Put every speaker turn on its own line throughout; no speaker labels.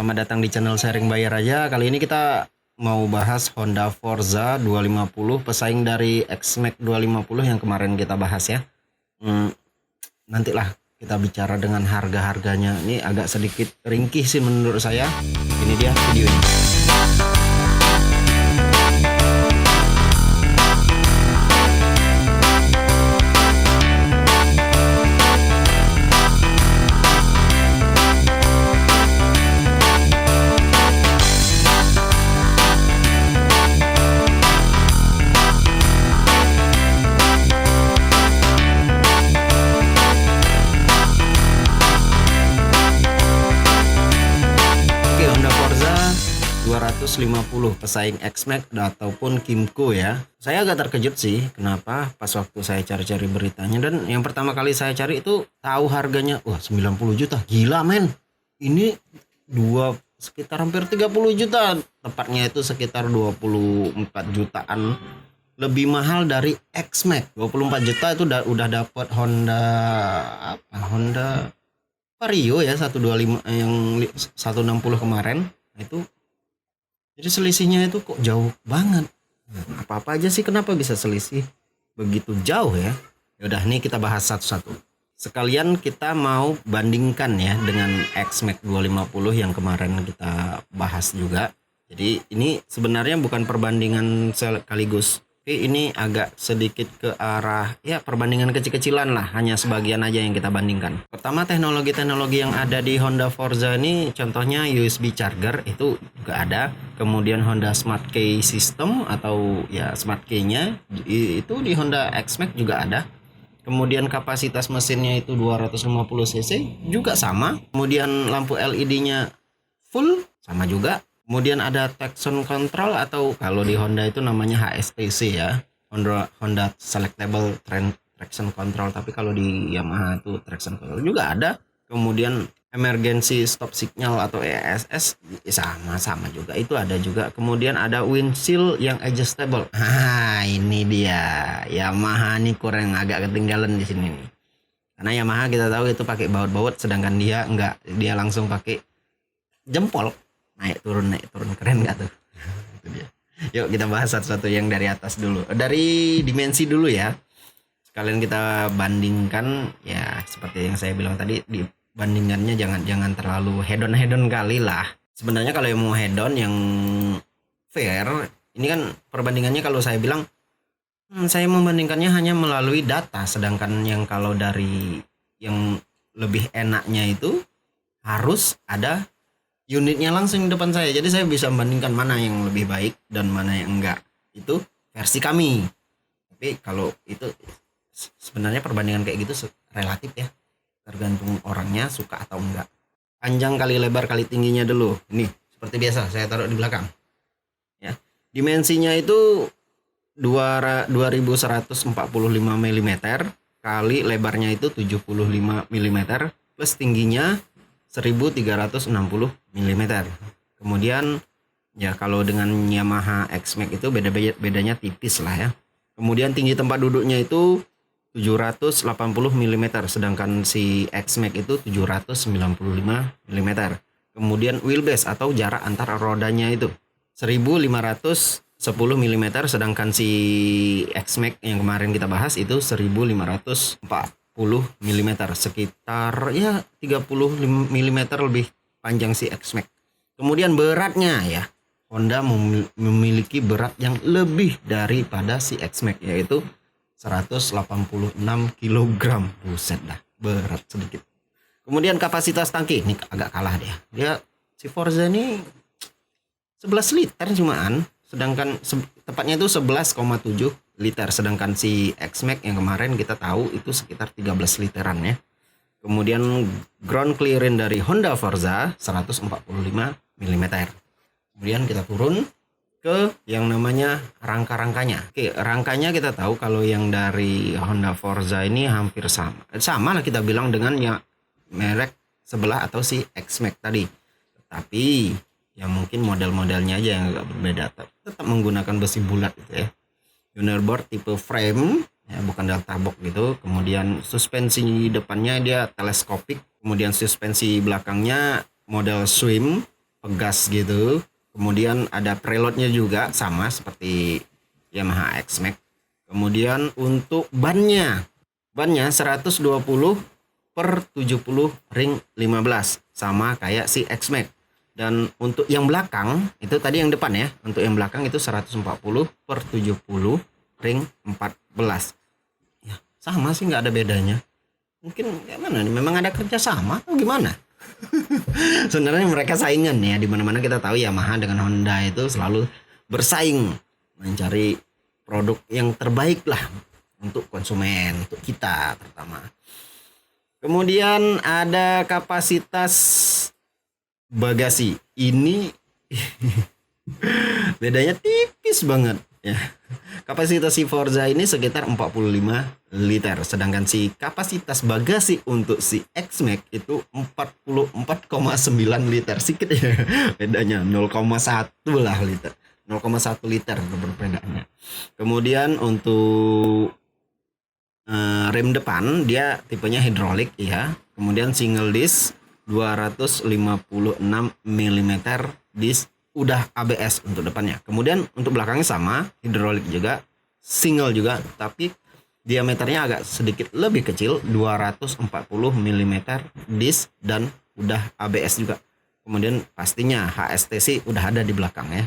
Selamat datang di channel Sharing Bayar Aja. Kali ini kita mau bahas Honda Forza 250 pesaing dari X-Max 250 yang kemarin kita bahas ya. Nantilah kita bicara dengan harga-harganya. Ini agak sedikit ringkih sih menurut saya. Ini dia videonya. Honda Forza 250 pesaing X-Max ataupun Kymco ya. Saya agak terkejut sih kenapa pas waktu saya cari-cari beritanya, dan yang pertama kali saya cari itu tahu harganya, wah 90 juta, gila men. Ini sekitar hampir 30 juta, tepatnya itu sekitar 24 jutaan lebih mahal dari X-Max. 24 juta itu udah dapat Honda Vario ya 125 yang 160 kemarin. Nah, itu jadi selisihnya itu kok jauh banget. Apa-apa aja sih kenapa bisa selisih begitu jauh ya? Yaudah nih kita bahas satu-satu. Sekalian kita mau bandingkan ya dengan X-Max 250 yang kemarin kita bahas juga. Jadi ini sebenarnya bukan perbandingan sekaligus, tapi ini agak sedikit ke arah ya perbandingan kecil-kecilan lah, hanya sebagian aja yang kita bandingkan. Pertama, teknologi-teknologi yang ada di Honda Forza ini, contohnya USB charger itu juga ada. Kemudian Honda Smart Key System atau ya Smart Key-nya itu di Honda X-Max juga ada. Kemudian kapasitas mesinnya itu 250 cc juga sama. Kemudian lampu LED-nya full sama juga. Kemudian ada traction control atau kalau di Honda itu namanya HSTC ya, Honda Selectable Traction Control, tapi kalau di Yamaha itu traction control juga ada. Kemudian emergency stop signal atau ESS sama juga, itu ada juga. Kemudian ada windshield yang adjustable. Ini dia Yamaha nih kurang agak ketinggalan di sini nih. Karena Yamaha kita tahu itu pakai baut-baut, sedangkan dia enggak, dia langsung pakai jempol. Naik turun keren gak tuh? Itu dia. Yuk kita bahas satu-satu yang dari atas dulu, dari dimensi dulu ya. Sekalian kita bandingkan ya, seperti yang saya bilang tadi, dibandingkannya jangan terlalu hedon kali lah. Sebenarnya kalau yang mau hedon yang fair, ini kan perbandingannya kalau saya bilang saya membandingkannya hanya melalui data, sedangkan yang kalau dari yang lebih enaknya itu harus ada unitnya langsung di depan saya, jadi saya bisa membandingkan mana yang lebih baik dan mana yang enggak. Itu versi kami. Tapi kalau itu sebenarnya perbandingan kayak gitu relatif ya, tergantung orangnya suka atau enggak. Panjang kali lebar kali tingginya dulu. Ini seperti biasa saya taruh di belakang ya. Dimensinya itu 2145 mm kali lebarnya itu 75 mm plus tingginya 1360 mm. Kemudian ya kalau dengan Yamaha X-Max itu bedanya tipis lah ya. Kemudian tinggi tempat duduknya itu 780 mm, sedangkan si X-Max itu 795 mm. Kemudian wheelbase atau jarak antara rodanya itu 1510 mm, sedangkan si X-Max yang kemarin kita bahas itu 1540 mm, sekitar ya 30 mm lebih panjang si X-Max. Kemudian beratnya ya, Honda memiliki berat yang lebih daripada si X-Max, yaitu 186 kg. Buset dah, berat sedikit. Kemudian kapasitas tangki ini agak kalah dia si Forza ini 11 liter cumaan, sedangkan tepatnya itu 11,7 liter, sedangkan si X-Max yang kemarin kita tahu itu sekitar 13 literan ya. Kemudian ground clearance dari Honda Forza 145 mm. Kemudian kita turun ke yang namanya rangka-rangkanya. Oke, rangkanya kita tahu kalau yang dari Honda Forza ini hampir sama lah kita bilang dengan yang merek sebelah atau si X-Max tadi. Tapi ya mungkin model-modelnya aja yang agak berbeda, tetap menggunakan besi bulat gitu ya. Unibody tipe frame ya, bukan delta box gitu. Kemudian suspensi depannya dia teleskopik. Kemudian suspensi belakangnya model swim pegas gitu. Kemudian ada preloadnya juga sama seperti Yamaha X-Max. Kemudian untuk bannya 120 per 70 ring 15 sama kayak si X-Max. Dan untuk yang belakang itu tadi yang depan ya, untuk yang belakang itu 140 per 70 ring 14. Ya, sama sih, nggak ada bedanya. Mungkin gimana nih, memang ada kerjasama atau gimana? Sebenarnya mereka saingan ya, di mana-mana kita tahu Yamaha dengan Honda itu selalu bersaing mencari produk yang terbaik lah untuk konsumen, untuk kita terutama. Kemudian ada kapasitas bagasi. Ini bedanya tipis banget ya. Kapasitas si Forza ini sekitar 45 liter, sedangkan si kapasitas bagasi untuk si X-Max itu 44,9 liter. Sedikit ya bedanya, 0,1 lah liter. 0,1 liter perbedaannya. Kemudian untuk rem depan dia tipenya hidrolik ya. Kemudian single disc 256 mm disc, udah ABS untuk depannya. Kemudian untuk belakangnya sama, hidrolik juga, single juga, tapi diameternya agak sedikit lebih kecil, 240 mm disc dan udah ABS juga. Kemudian pastinya HSTC udah ada di belakang ya.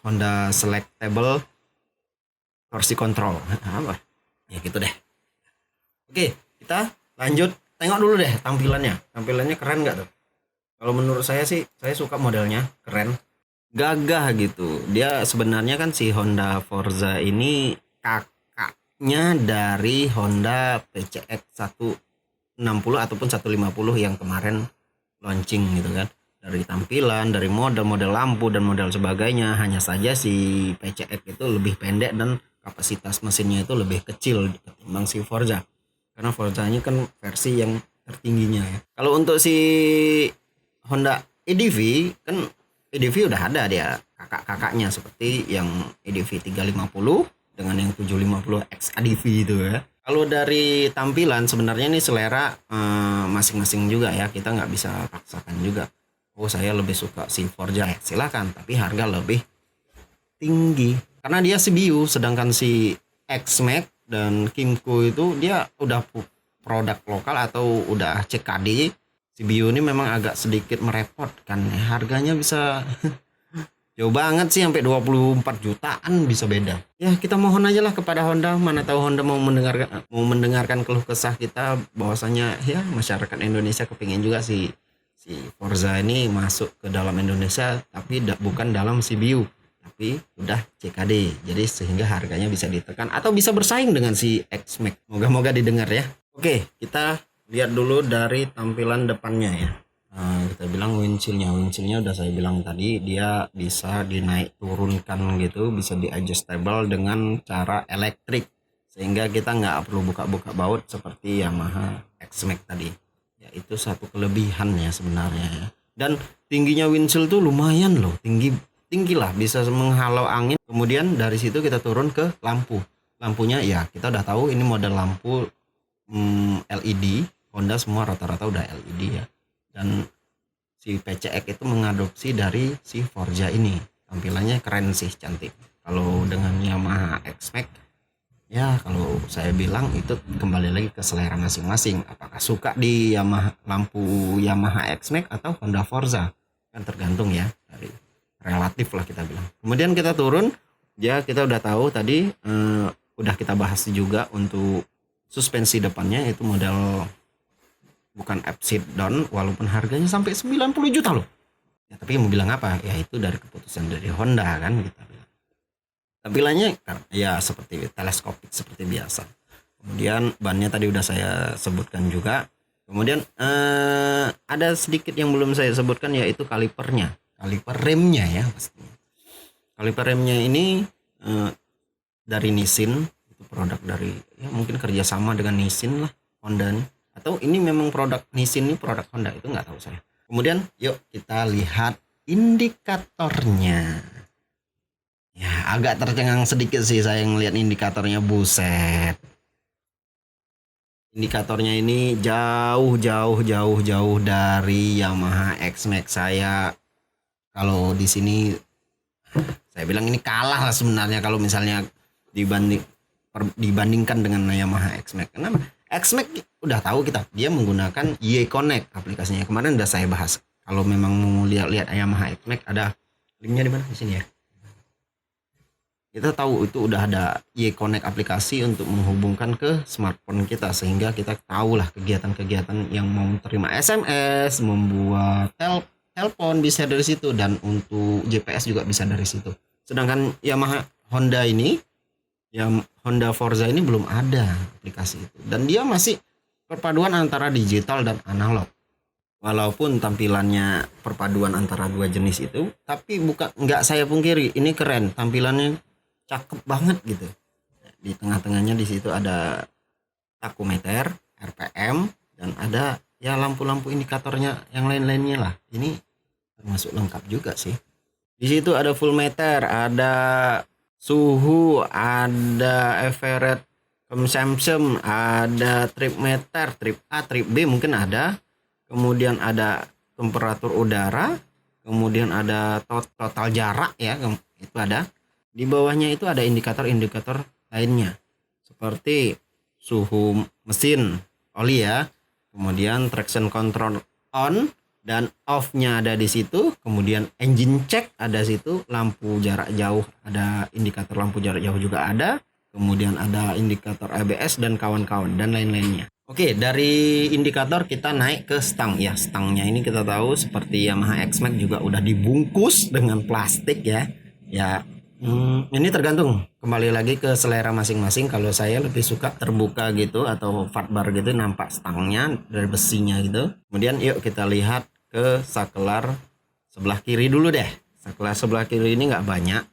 Honda Selectable Torsi Control. Apa? Ya gitu deh. Oke, kita lanjut tengok dulu deh tampilannya. Tampilannya keren nggak tuh? Kalau menurut saya sih, saya suka modelnya, keren, gagah gitu. Dia sebenarnya kan si Honda Forza ini kakaknya dari Honda PCX 160 ataupun 150 yang kemarin launching gitu kan. Dari tampilan, dari model lampu dan model sebagainya. Hanya saja si PCX itu lebih pendek dan kapasitas mesinnya itu lebih kecil ketimbang si Forza. Karena Forza ini kan versi yang tertingginya ya. Kalau untuk si Honda EDV kan, EDV udah ada dia kakak-kakaknya seperti yang EDV 350 dengan yang 750X ADV itu ya. Kalau dari tampilan sebenarnya ini selera masing-masing juga ya, kita nggak bisa paksakan juga. Oh saya lebih suka si Forza, silakan, tapi harga lebih tinggi karena dia CBU, sedangkan si X-Max dan Kymco itu dia udah produk lokal atau udah CKD. CBU ini memang agak sedikit merepotkan ya. Harganya bisa jauh banget sih, sampai 24 jutaan bisa beda. Ya kita mohon aja lah kepada Honda, mana tahu Honda mau mendengarkan keluh kesah kita, bahwasanya ya masyarakat Indonesia kepingin juga si Forza ini masuk ke dalam Indonesia, tapi bukan dalam CBU, tapi udah CKD, jadi sehingga harganya bisa ditekan atau bisa bersaing dengan si X-Max. Moga-moga didengar ya. Oke, kita lihat dulu dari tampilan depannya ya. Kita bilang windshield-nya udah saya bilang tadi, dia bisa dinaik turunkan gitu, bisa di adjustable dengan cara elektrik, sehingga kita nggak perlu buka-buka baut seperti Yamaha X-Max tadi ya. Itu satu kelebihan ya sebenarnya ya. Dan tingginya windshield tuh lumayan loh, tinggi lah, bisa menghalau angin. Kemudian dari situ kita turun ke lampunya ya, kita udah tahu ini model lampu LED. Honda semua rata-rata udah LED ya. Dan si PCX itu mengadopsi dari si Forza ini. Tampilannya keren sih, cantik. Kalau dengan Yamaha X-Max ya, kalau saya bilang itu kembali lagi ke selera masing-masing. Apakah suka di lampu Yamaha X-Max atau Honda Forza, kan tergantung ya, dari relatif lah kita bilang. Kemudian kita turun ya, kita udah tahu tadi, udah kita bahas juga untuk suspensi depannya itu model bukan upside down, walaupun harganya sampai 90 juta loh ya, tapi mau bilang apa ya, itu dari keputusan dari Honda kan kita bilang. Tampilannya ya seperti teleskopik seperti biasa. Kemudian bannya tadi udah saya sebutkan juga. Kemudian ada sedikit yang belum saya sebutkan, yaitu kaliper remnya ya pastinya. Kaliper remnya ini dari Nissin, itu produk dari ya mungkin kerjasama dengan Nissin lah Honda nih, atau ini memang produk Nissin ini produk Honda, itu nggak tahu saya. Kemudian yuk kita lihat indikatornya. Ya agak tercengang sedikit sih saya ngelihat indikatornya, buset. Indikatornya ini jauh dari Yamaha X-Max. Saya Kalau di sini saya bilang ini kalah lah sebenarnya kalau misalnya dibandingkan dengan Yamaha X-Max. Kenapa? X-Max udah tahu kita, dia menggunakan Y-Connect aplikasinya. Kemarin udah saya bahas. Kalau memang mau lihat Yamaha X-Max, ada linknya di mana? Di sini ya. Kita tahu itu udah ada Y-Connect aplikasi untuk menghubungkan ke smartphone kita, sehingga kita tahulah kegiatan-kegiatan yang mau terima SMS, membuat telepon bisa dari situ, dan untuk GPS juga bisa dari situ. Sedangkan Yamaha Honda ini, yang Honda Forza ini belum ada aplikasi itu, dan dia masih perpaduan antara digital dan analog. Walaupun tampilannya perpaduan antara dua jenis itu, tapi bukan, nggak saya pungkiri ini keren, tampilannya cakep banget gitu. Di tengah-tengahnya di situ ada takometer, RPM, dan ada ya lampu-lampu indikatornya yang lain-lainnya lah. Ini termasuk lengkap juga sih. Di situ ada full meter, ada suhu, ada average consumption, ada trip meter, trip A, trip B mungkin ada. Kemudian ada temperatur udara, kemudian ada total jarak ya, itu ada. Di bawahnya itu ada indikator-indikator lainnya seperti suhu mesin, oli ya, kemudian traction control on dan off-nya ada di situ, kemudian engine check ada situ, lampu jarak jauh, ada indikator lampu jarak jauh juga ada, kemudian ada indikator ABS dan kawan-kawan dan lain-lainnya. Oke, dari indikator kita naik ke stang ya. Stangnya ini kita tahu seperti Yamaha X-Max juga udah dibungkus dengan plastik ya. Ya, ini tergantung kembali lagi ke selera masing-masing. Kalau saya lebih suka terbuka gitu atau fat bar gitu, nampak stangnya dari besinya gitu. Kemudian yuk kita lihat ke saklar sebelah kiri dulu deh. Saklar sebelah kiri ini nggak banyak.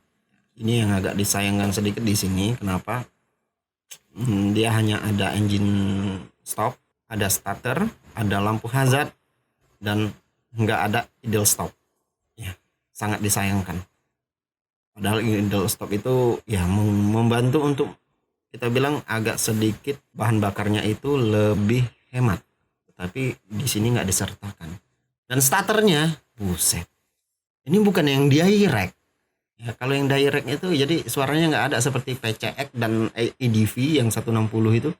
Ini yang agak disayangkan sedikit di sini. Kenapa? Dia hanya ada engine stop, ada starter, ada lampu hazard, dan nggak ada idle stop. Ya, sangat disayangkan. Padahal idle stop itu ya membantu untuk kita bilang agak sedikit bahan bakarnya itu lebih hemat. Tapi di sini nggak disertakan. Dan starternya, buset. Ini bukan yang direct. Ya, kalau yang direct itu jadi suaranya nggak ada seperti PCX dan EDV yang 160 itu.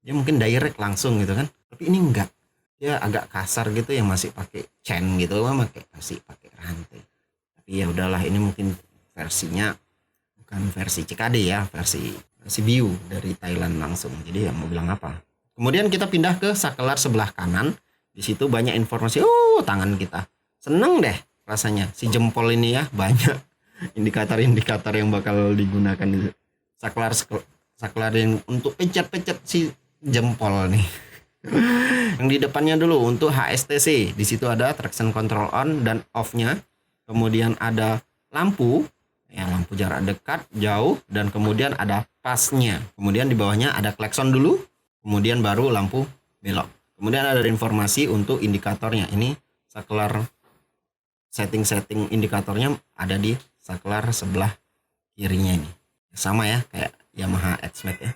Dia mungkin direct langsung gitu kan. Tapi ini enggak. Dia agak kasar gitu, yang masih pakai chain gitu, masih pakai rantai. Tapi ya udahlah, ini mungkin versinya bukan versi CKD ya, versi Biu dari Thailand langsung. Jadi ya mau bilang apa. Kemudian kita pindah ke saklar sebelah kanan. Di situ banyak informasi. Tangan kita. Seneng deh rasanya. Si jempol ini ya, banyak indikator-indikator yang bakal digunakan di saklar yang untuk pencet-pencet si jempol nih. Yang di depannya dulu untuk HSTC, di situ ada traction control on dan off-nya. Kemudian ada lampu, ya lampu jarak dekat, jauh, dan kemudian ada pasnya. Kemudian di bawahnya ada klakson dulu, kemudian baru lampu belok. Kemudian ada informasi untuk indikatornya. Ini saklar setting indikatornya ada di saklar sebelah kirinya ini. Sama ya kayak Yamaha X-Max ya.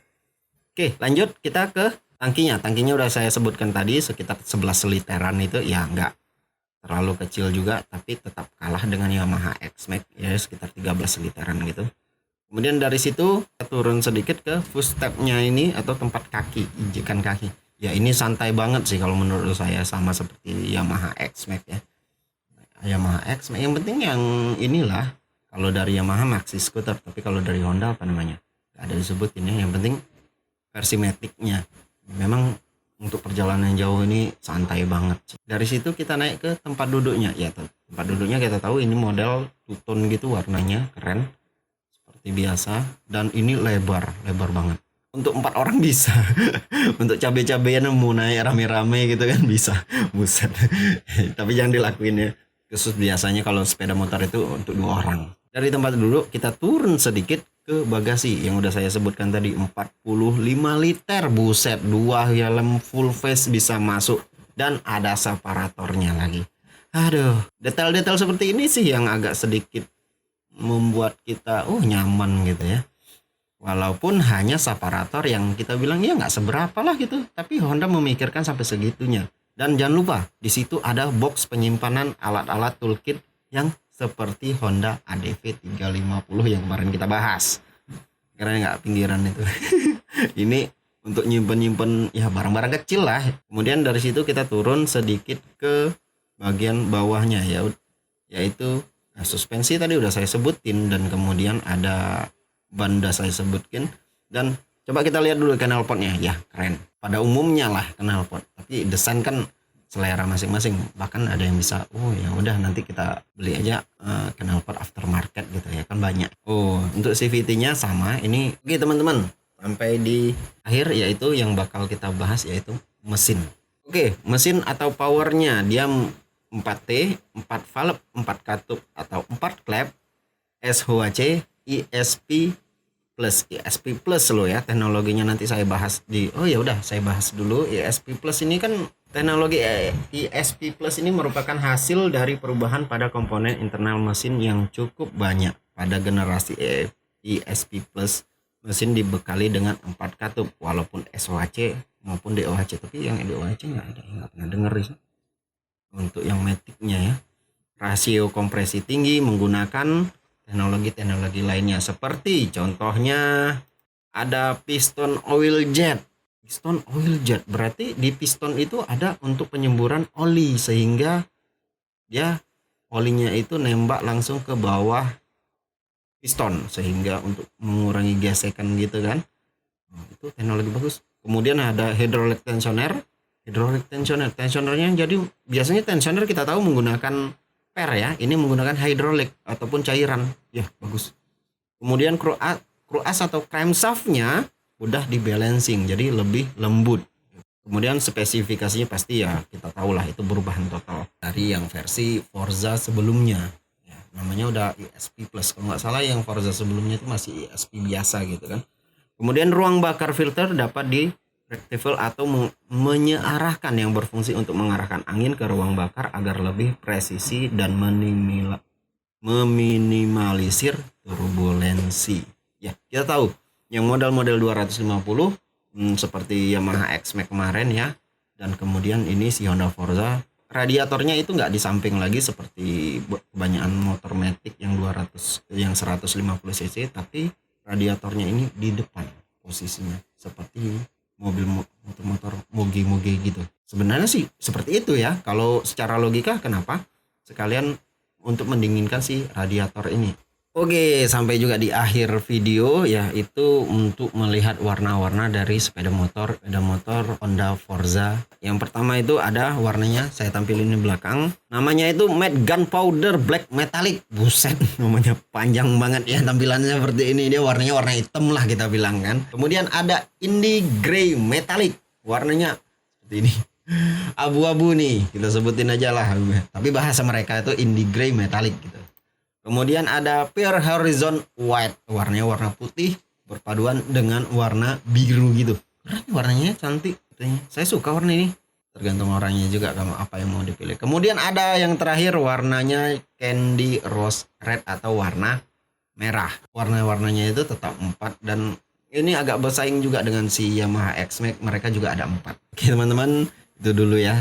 Oke, lanjut kita ke tangkinya. Tangkinya udah saya sebutkan tadi, sekitar 11 literan itu, ya enggak terlalu kecil juga, tapi tetap kalah dengan Yamaha X-Max ya, sekitar 13 literan gitu. Kemudian dari situ kita turun sedikit ke footstepnya ini atau tempat kaki, injekan kaki. Ya ini santai banget sih kalau menurut saya, sama seperti Yamaha X-Max ya. Yamaha X-Max yang penting yang inilah, kalau dari Yamaha maxi scooter, tapi kalau dari Honda apa namanya? Gak ada disebutin ya, yang penting versi Matic-nya. Memang untuk perjalanan jauh ini santai banget. Dari situ kita naik ke tempat duduknya. Ya, tempat duduknya kita tahu ini model two-tone gitu, warnanya keren seperti biasa, dan ini lebar banget. Untuk 4 orang bisa. Untuk cabe-cabean mau naik rame-rame gitu kan bisa. Buset. Tapi jangan dilakuin ya. Khusus biasanya kalau sepeda motor itu untuk 2 orang. Dari tempat duduk kita turun sedikit ke bagasi yang udah saya sebutkan tadi, 45 liter. Buset, 2 helm full face bisa masuk, dan ada separatornya lagi. Aduh, detail-detail seperti ini sih yang agak sedikit membuat kita nyaman gitu ya. Walaupun hanya separator yang kita bilang ya nggak seberapa lah gitu, tapi Honda memikirkan sampai segitunya. Dan jangan lupa di situ ada box penyimpanan alat-alat toolkit yang seperti Honda ADV 350 yang kemarin kita bahas. Karena nggak pinggiran itu. Ini untuk nyimpen ya barang-barang kecil lah. Kemudian dari situ kita turun sedikit ke bagian bawahnya ya, yaitu suspensi tadi udah saya sebutin, dan kemudian ada ban udah saya sebutkan. Dan coba kita lihat dulu knalpotnya, ya keren. Pada umumnya lah knalpot, tapi desain kan selera masing-masing. Bahkan ada yang bisa, oh ya udah nanti kita beli aja knalpot aftermarket gitu ya, kan banyak. Oh, untuk CVT-nya sama ini. Oke teman-teman, sampai di akhir yaitu yang bakal kita bahas yaitu mesin. Oke, mesin atau powernya dia 4T, 4 valve, 4 katup atau 4 klep, SHC, ESP plus loh ya, teknologinya nanti saya bahas di, oh ya udah saya bahas dulu. ESP plus ini kan teknologi ESP plus ini merupakan hasil dari perubahan pada komponen internal mesin yang cukup banyak. Pada generasi ESP plus mesin dibekali dengan 4 katup, walaupun SOHC maupun DOHC, tapi yang DOHC nggak pernah denger sih. Untuk yang maticnya ya, rasio kompresi tinggi menggunakan teknologi lainnya, seperti contohnya ada piston oil jet. Piston oil jet berarti di piston itu ada untuk penyemburan oli, sehingga dia olinya itu nembak langsung ke bawah piston, sehingga untuk mengurangi gesekan gitu kan. Itu teknologi bagus. Kemudian ada hydraulic tensioner. Tensionernya jadi biasanya tensioner kita tahu menggunakan per ya, ini menggunakan hidrolik ataupun cairan ya, bagus. Kemudian cruas atau crankshaftnya udah di balancing jadi lebih lembut. Kemudian spesifikasinya pasti ya kita tahu lah, itu perubahan total dari yang versi Forza sebelumnya ya, namanya udah ESP plus kalau nggak salah. Yang Forza sebelumnya itu masih ESP biasa gitu kan. Kemudian ruang bakar filter dapat di rectifier atau menyearahkan, yang berfungsi untuk mengarahkan angin ke ruang bakar agar lebih presisi dan meminimalisir turbulensi. Ya, kita tahu yang model-model 250 seperti Yamaha X-Max kemarin ya, dan kemudian ini si Honda Forza, radiatornya itu nggak di samping lagi seperti kebanyakan motor matic yang 150 cc, tapi radiatornya ini di depan posisinya seperti mobil motor moge gitu. Sebenarnya sih seperti itu ya kalau secara logika. Kenapa? Sekalian untuk mendinginkan si radiator ini. Oke, sampai juga di akhir video ya, itu untuk melihat warna-warna dari sepeda motor Honda Forza. Yang pertama itu ada warnanya, saya tampilin di belakang. Namanya itu Matte Gunpowder Black Metallic. Buset, namanya panjang banget ya, tampilannya seperti ini. Dia warnanya warna hitam lah kita bilang kan. Kemudian ada Indie Grey Metallic. Warnanya seperti ini. Abu-abu nih, kita sebutin aja lah. Tapi bahasa mereka itu Indie Grey Metallic gitu. Kemudian ada Pure Horizon White, warnanya warna putih berpaduan dengan warna biru gitu. Keren, warnanya cantik katanya. Saya suka warna ini. Tergantung orangnya juga kamu apa yang mau dipilih. Kemudian ada yang terakhir warnanya Candy Rose Red atau warna merah. Warna-warnanya itu tetap 4, dan ini agak bersaing juga dengan si Yamaha X-Max, mereka juga ada 4. Oke teman-teman, itu dulu ya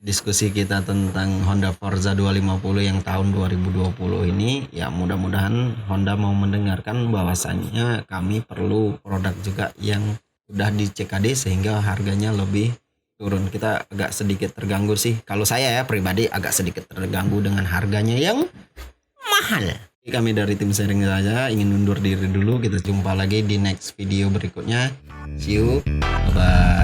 diskusi kita tentang Honda Forza 250 yang tahun 2020 ini. Ya mudah-mudahan Honda mau mendengarkan bahwasannya kami perlu produk juga yang udah di CKD sehingga harganya lebih turun. Kita agak sedikit terganggu sih, kalau saya ya pribadi agak sedikit terganggu dengan harganya yang mahal. Kami dari tim sharing saja ingin undur diri dulu. Kita jumpa lagi di next video berikutnya. See you, bye bye.